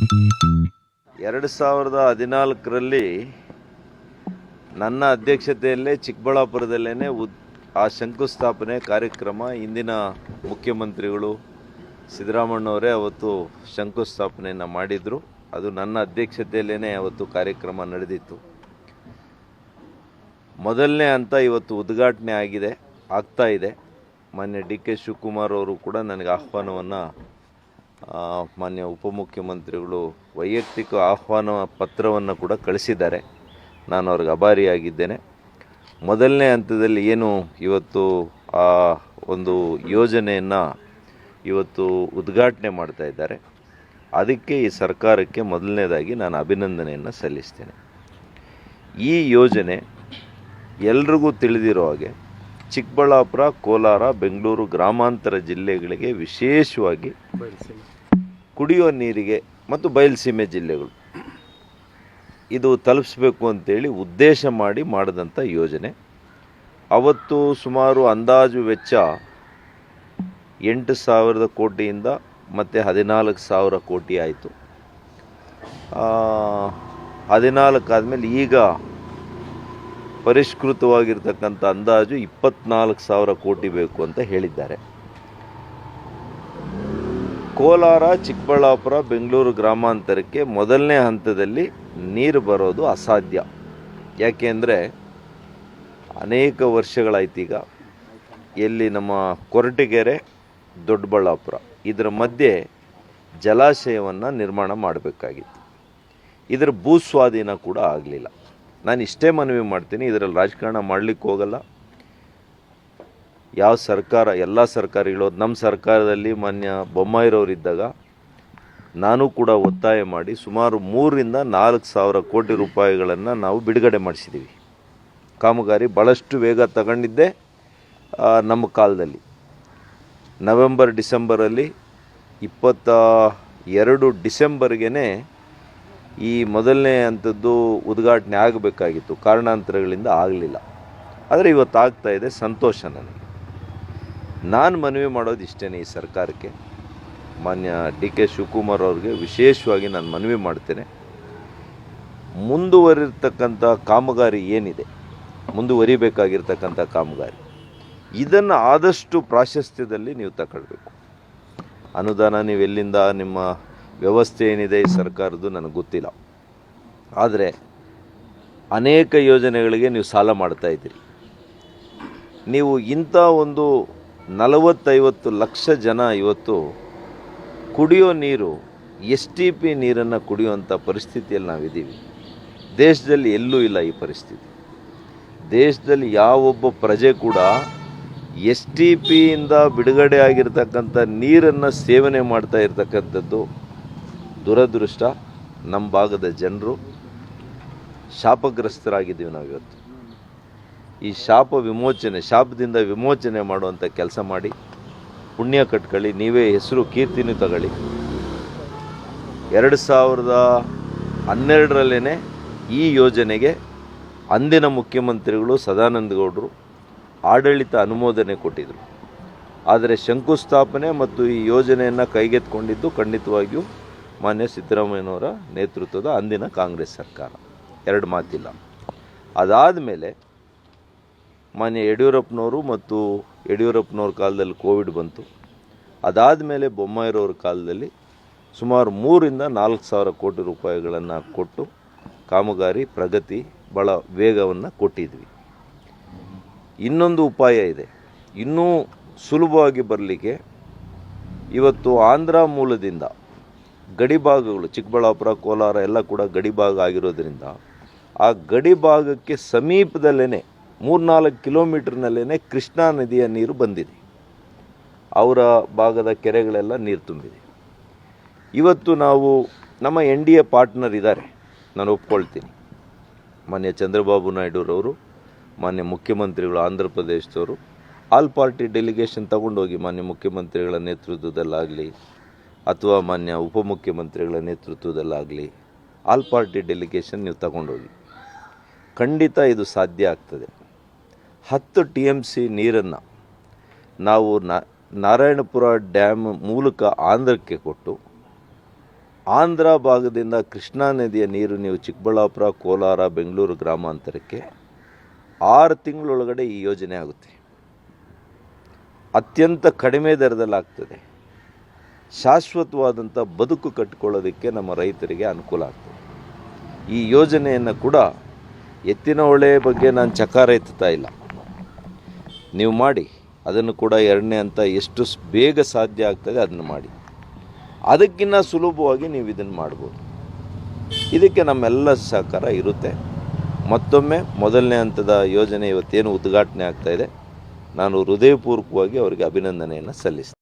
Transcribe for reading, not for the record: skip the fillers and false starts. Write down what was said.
2014ರಲ್ಲಿ ನನ್ನ ಅಧ್ಯಕ್ಷತೆಯಲ್ಲೇ ಚಿಕ್ಕಬಳ್ಳಾಪುರದಲ್ಲೇ ಆ ಶಂಕುಸ್ಥಾಪನೆ ಕಾರ್ಯಕ್ರಮ ಇಂದಿನ ಮುಖ್ಯಮಂತ್ರಿಗಳು ಸಿದ್ದರಾಮಣ್ಣವರೇ ಅವತ್ತು ಶಂಕುಸ್ಥಾಪನೆಯನ್ನು ಮಾಡಿದರು. ಅದು ನನ್ನ ಅಧ್ಯಕ್ಷತೆಯಲ್ಲೇ ಅವತ್ತು ಕಾರ್ಯಕ್ರಮ ನಡೆದಿತ್ತು. ಮೊದಲನೇ ಹಂತ ಇವತ್ತು ಉದ್ಘಾಟನೆ ಆಗ್ತಾ ಇದೆ. ಮಾನ್ಯ ಡಿ ಕೆ ಶಿವಕುಮಾರ್ ಅವರು ಕೂಡ ನನಗೆ ಆಹ್ವಾನವನ್ನು ಮಾನ್ಯ ಉಪಮುಖ್ಯಮಂತ್ರಿಗಳು ವೈಯಕ್ತಿಕ ಆಹ್ವಾನ ಪತ್ರವನ್ನು ಕೂಡ ಕಳಿಸಿದ್ದಾರೆ. ನಾನು ಅವ್ರಿಗೆ ಆಭಾರಿಯಾಗಿದ್ದೇನೆ. ಮೊದಲನೇ ಹಂತದಲ್ಲಿ ಏನು ಇವತ್ತು ಆ ಒಂದು ಯೋಜನೆಯನ್ನು ಇವತ್ತು ಉದ್ಘಾಟನೆ ಮಾಡ್ತಾ ಇದ್ದಾರೆ, ಅದಕ್ಕೆ ಈ ಸರ್ಕಾರಕ್ಕೆ ಮೊದಲನೇದಾಗಿ ನಾನು ಅಭಿನಂದನೆಯನ್ನು ಸಲ್ಲಿಸ್ತೇನೆ. ಈ ಯೋಜನೆ ಎಲ್ರಿಗೂ ತಿಳಿದಿರೋ ಹಾಗೆ ಚಿಕ್ಕಬಳ್ಳಾಪುರ, ಕೋಲಾರ, ಬೆಂಗಳೂರು ಗ್ರಾಮಾಂತರ ಜಿಲ್ಲೆಗಳಿಗೆ ವಿಶೇಷವಾಗಿ ಕುಡಿಯುವ ನೀರಿಗೆ ಮತ್ತು ಬಯಲುಸೀಮೆ ಜಿಲ್ಲೆಗಳು ಇದು ತಲುಪಿಸಬೇಕು ಅಂತೇಳಿ ಉದ್ದೇಶ ಮಾಡಿದಂಥ ಯೋಜನೆ. ಅವತ್ತು ಸುಮಾರು ಅಂದಾಜು ವೆಚ್ಚ 8,000 ಕೋಟಿಯಿಂದ ಮತ್ತು 14,000 ಕೋಟಿ ಆಯಿತು. 14 ಆದಮೇಲೆ ಈಗ ಪರಿಷ್ಕೃತವಾಗಿರ್ತಕ್ಕಂಥ ಅಂದಾಜು 24,000 ಕೋಟಿ ಬೇಕು ಅಂತ ಹೇಳಿದ್ದಾರೆ. ಕೋಲಾರ, ಚಿಕ್ಕಬಳ್ಳಾಪುರ, ಬೆಂಗಳೂರು ಗ್ರಾಮಾಂತರಕ್ಕೆ ಮೊದಲನೇ ಹಂತದಲ್ಲಿ ನೀರು ಬರೋದು ಅಸಾಧ್ಯ. ಯಾಕೆಂದರೆ ಅನೇಕ ವರ್ಷಗಳಾಯ್ತೀಗ ಎಲ್ಲಿ ನಮ್ಮ ಕೊರಟಗೆರೆ, ದೊಡ್ಡಬಳ್ಳಾಪುರ ಇದರ ಮಧ್ಯೆ ಜಲಾಶಯವನ್ನು ನಿರ್ಮಾಣ ಮಾಡಬೇಕಾಗಿತ್ತು. ಇದರ ಭೂಸ್ವಾಧೀನ ಕೂಡ ಆಗಲಿಲ್ಲ. ನಾನು ಇಷ್ಟೇ ಮನವಿ ಮಾಡ್ತೀನಿ, ಇದರಲ್ಲಿ ರಾಜಕಾರಣ ಮಾಡಲಿಕ್ಕೆ ಹೋಗಲ್ಲ. ಯಾವ ಸರ್ಕಾರ, ಎಲ್ಲ ಸರ್ಕಾರಗಳು, ನಮ್ಮ ಸರ್ಕಾರದಲ್ಲಿ ಮಾನ್ಯ ಬೊಮ್ಮಾಯಿರವರಿದ್ದಾಗ ನಾನು ಕೂಡ ಒತ್ತಾಯ ಮಾಡಿ ಸುಮಾರು 3,000 ರಿಂದ 4,000 ಕೋಟಿ ರೂಪಾಯಿಗಳನ್ನು ನಾವು ಬಿಡುಗಡೆ ಮಾಡಿಸಿದ್ದೀವಿ. ಕಾಮಗಾರಿ ಭಾಳಷ್ಟು ವೇಗ ತಗೊಂಡಿದ್ದೆ ನಮ್ಮ ಕಾಲದಲ್ಲಿ. ನವೆಂಬರ್ ಡಿಸೆಂಬರಲ್ಲಿ 22 ಡಿಸೆಂಬರ್ಗೆ ಈ ಮೊದಲನೇ ಹಂತದ್ದು ಉದ್ಘಾಟನೆ ಆಗಬೇಕಾಗಿತ್ತು. ಕಾರಣಾಂತರಗಳಿಂದ ಆಗಲಿಲ್ಲ. ಆದರೆ ಇವತ್ತು ಆಗ್ತಾ ಇದೆ, ಸಂತೋಷ ನನಗೆ. ನಾನು ಮನವಿ ಮಾಡೋದು ಇಷ್ಟೇ ಈ ಸರ್ಕಾರಕ್ಕೆ, ಮಾನ್ಯ ಡಿ ಕೆ ಶಿವಕುಮಾರ್ ಅವ್ರಿಗೆ ವಿಶೇಷವಾಗಿ ನಾನು ಮನವಿ ಮಾಡ್ತೇನೆ. ಮುಂದುವರಿರ್ತಕ್ಕಂಥ ಕಾಮಗಾರಿ ಏನಿದೆ, ಮುಂದುವರಿಬೇಕಾಗಿರ್ತಕ್ಕಂಥ ಕಾಮಗಾರಿ, ಇದನ್ನು ಆದಷ್ಟು ಪ್ರಾಶಸ್ತ್ಯದಲ್ಲಿ ನೀವು ತಗೊಳ್ಬೇಕು. ಅನುದಾನ ನೀವು ಎಲ್ಲಿಂದ, ನಿಮ್ಮ ವ್ಯವಸ್ಥೆ ಏನಿದೆ ಈ ಸರ್ಕಾರದ್ದು ನನಗೆ ಗೊತ್ತಿಲ್ಲ. ಆದರೆ ಅನೇಕ ಯೋಜನೆಗಳಿಗೆ ನೀವು ಸಾಲ ಮಾಡ್ತಾಯಿದ್ದೀರಿ. ನೀವು ಇಂಥ ಒಂದು 40-50 ಲಕ್ಷ ಜನ ಇವತ್ತು ಕುಡಿಯೋ ನೀರು, STP ನೀರನ್ನು ಕುಡಿಯುವಂಥ ಪರಿಸ್ಥಿತಿಯಲ್ಲಿ ನಾವಿದ್ದೀವಿ. ದೇಶದಲ್ಲಿ ಎಲ್ಲೂ ಇಲ್ಲ ಈ ಪರಿಸ್ಥಿತಿ. ದೇಶದಲ್ಲಿ ಯಾವೊಬ್ಬ ಪ್ರಜೆ ಕೂಡ STPಯಿಂದ ಬಿಡುಗಡೆ ಆಗಿರ್ತಕ್ಕಂಥ ನೀರನ್ನು ಸೇವನೆ ಮಾಡ್ತಾ ಇರ್ತಕ್ಕಂಥದ್ದು ದುರದೃಷ್ಟ. ನಮ್ಮ ಭಾಗದ ಜನರು ಶಾಪಗ್ರಸ್ತರಾಗಿದ್ದೀವಿ ನಾವು ಇವತ್ತು. ಈ ಶಾಪದಿಂದ ವಿಮೋಚನೆ ಮಾಡುವಂಥ ಕೆಲಸ ಮಾಡಿ, ಪುಣ್ಯ ಕಟ್ಕೊಳ್ಳಿ. ನೀವೇ ಹೆಸರು ಕೀರ್ತಿನೂ ತಗೊಳ್ಳಿ. 2012ರಲ್ಲೇ ಈ ಯೋಜನೆಗೆ ಅಂದಿನ ಮುಖ್ಯಮಂತ್ರಿಗಳು ಸದಾನಂದ ಗೌಡರು ಆಡಳಿತ ಅನುಮೋದನೆ ಕೊಟ್ಟಿದ್ದರು. ಆದರೆ ಶಂಕುಸ್ಥಾಪನೆ ಮತ್ತು ಈ ಯೋಜನೆಯನ್ನು ಕೈಗೆತ್ತಿಕೊಂಡಿದ್ದು ಖಂಡಿತವಾಗಿಯೂ ಮಾನ್ಯ ಸಿದ್ದರಾಮಯ್ಯನವರ ನೇತೃತ್ವದ ಅಂದಿನ ಕಾಂಗ್ರೆಸ್ ಸರ್ಕಾರ, ಎರಡು ಮಾತಿಲ್ಲ. ಅದಾದ ಮೇಲೆ ಮಾನ್ಯ ಯಡಿಯೂರಪ್ಪನವರು ಮತ್ತು ಯಡಿಯೂರಪ್ಪನವ್ರ ಕಾಲದಲ್ಲಿ ಕೋವಿಡ್ ಬಂತು. ಅದಾದ ಮೇಲೆ ಬೊಮ್ಮಾಯಿರವ್ರ ಕಾಲದಲ್ಲಿ ಸುಮಾರು 3,000 ರಿಂದ 4,000 ಕೋಟಿ ರೂಪಾಯಿಗಳನ್ನು ಕೊಟ್ಟು ಕಾಮಗಾರಿ ಪ್ರಗತಿ ಭಾಳ ವೇಗವನ್ನು ಕೊಟ್ಟಿದ್ವಿ. ಇನ್ನೊಂದು ಉಪಾಯ ಇದೆ, ಇನ್ನೂ ಸುಲಭವಾಗಿ ಬರಲಿಕ್ಕೆ. ಇವತ್ತು ಆಂಧ್ರ ಮೂಲದಿಂದ ಗಡಿಭಾಗಗಳು, ಚಿಕ್ಕಬಳ್ಳಾಪುರ, ಕೋಲಾರ ಎಲ್ಲ ಕೂಡ ಗಡಿಭಾಗ ಆಗಿರೋದ್ರಿಂದ ಆ ಗಡಿಭಾಗಕ್ಕೆ ಸಮೀಪದಲ್ಲೇ 3-4 ಕಿಲೋಮೀಟರ್ನಲ್ಲೇ ಕೃಷ್ಣಾ ನದಿಯ ನೀರು ಬಂದಿದೆ. ಅವರ ಭಾಗದ ಕೆರೆಗಳೆಲ್ಲ ನೀರು ತುಂಬಿದೆ. ಇವತ್ತು ನಾವು ನಮ್ಮ NDA ಪಾರ್ಟ್ನರ್ ಇದ್ದಾರೆ, ನಾನು ಒಪ್ಕೊಳ್ತೀನಿ. ಮಾನ್ಯ ಚಂದ್ರಬಾಬು ನಾಯ್ಡುರವರು, ಮಾನ್ಯ ಮುಖ್ಯಮಂತ್ರಿಗಳು ಆಂಧ್ರ ಪ್ರದೇಶದವರು ಆಲ್ ಪಾರ್ಟಿ ಡೆಲಿಗೇಷನ್ ತಗೊಂಡೋಗಿ, ಮಾನ್ಯ ಮುಖ್ಯಮಂತ್ರಿಗಳ ನೇತೃತ್ವದಲ್ಲಾಗಲಿ ಅಥವಾ ಮಾನ್ಯ ಉಪಮುಖ್ಯಮಂತ್ರಿಗಳ ನೇತೃತ್ವದಲ್ಲಾಗಲಿ ಆಲ್ ಪಾರ್ಟಿ ಡೆಲಿಗೇಷನ್ ನೀವು ತಗೊಂಡೋಗಿ. ಖಂಡಿತ ಇದು ಸಾಧ್ಯ ಆಗ್ತದೆ. 10 TMC ನೀರನ್ನು ನಾವು ನಾರಾಯಣಪುರ ಡ್ಯಾಮ್ ಮೂಲಕ ಆಂಧ್ರಕ್ಕೆ ಕೊಟ್ಟು ಆಂಧ್ರ ಭಾಗದಿಂದ ಕೃಷ್ಣಾ ನದಿಯ ನೀರು ನೀವು ಚಿಕ್ಕಬಳ್ಳಾಪುರ, ಕೋಲಾರ, ಬೆಂಗಳೂರು ಗ್ರಾಮಾಂತರಕ್ಕೆ 6 ತಿಂಗಳೊಳಗಡೆ ಈ ಯೋಜನೆ ಆಗುತ್ತೆ. ಅತ್ಯಂತ ಕಡಿಮೆ ದರದಲ್ಲಿ ಆಗ್ತದೆ. ಶಾಶ್ವತವಾದಂಥ ಬದುಕು ಕಟ್ಟಿಕೊಳ್ಳೋದಕ್ಕೆ ನಮ್ಮ ರೈತರಿಗೆ ಅನುಕೂಲ ಆಗ್ತದೆ. ಈ ಯೋಜನೆಯನ್ನು ಕೂಡ ಎತ್ತಿನ ಹೊಳೆ ಬಗ್ಗೆ ನಾನು ಚಕಾರ ಎತ್ತುತ್ತಾ ಇಲ್ಲ. ನೀವು ಮಾಡಿ, ಅದನ್ನು ಕೂಡ 2ನೇ ಹಂತ ಎಷ್ಟು ಬೇಗ ಸಾಧ್ಯ ಆಗ್ತದೆ ಅದನ್ನು ಮಾಡಿ. ಅದಕ್ಕಿಂತ ಸುಲಭವಾಗಿ ನೀವು ಇದನ್ನು ಮಾಡ್ಬೋದು. ಇದಕ್ಕೆ ನಮ್ಮೆಲ್ಲ ಸಹಕಾರ ಇರುತ್ತೆ. ಮತ್ತೊಮ್ಮೆ 1ನೇ ಹಂತದ ಯೋಜನೆ ಇವತ್ತೇನು ಉದ್ಘಾಟನೆ ಆಗ್ತಾಯಿದೆ, ನಾನು ಹೃದಯಪೂರ್ವಕವಾಗಿ ಅವರಿಗೆ ಅಭಿನಂದನೆಯನ್ನು ಸಲ್ಲಿಸ್ತೀನಿ.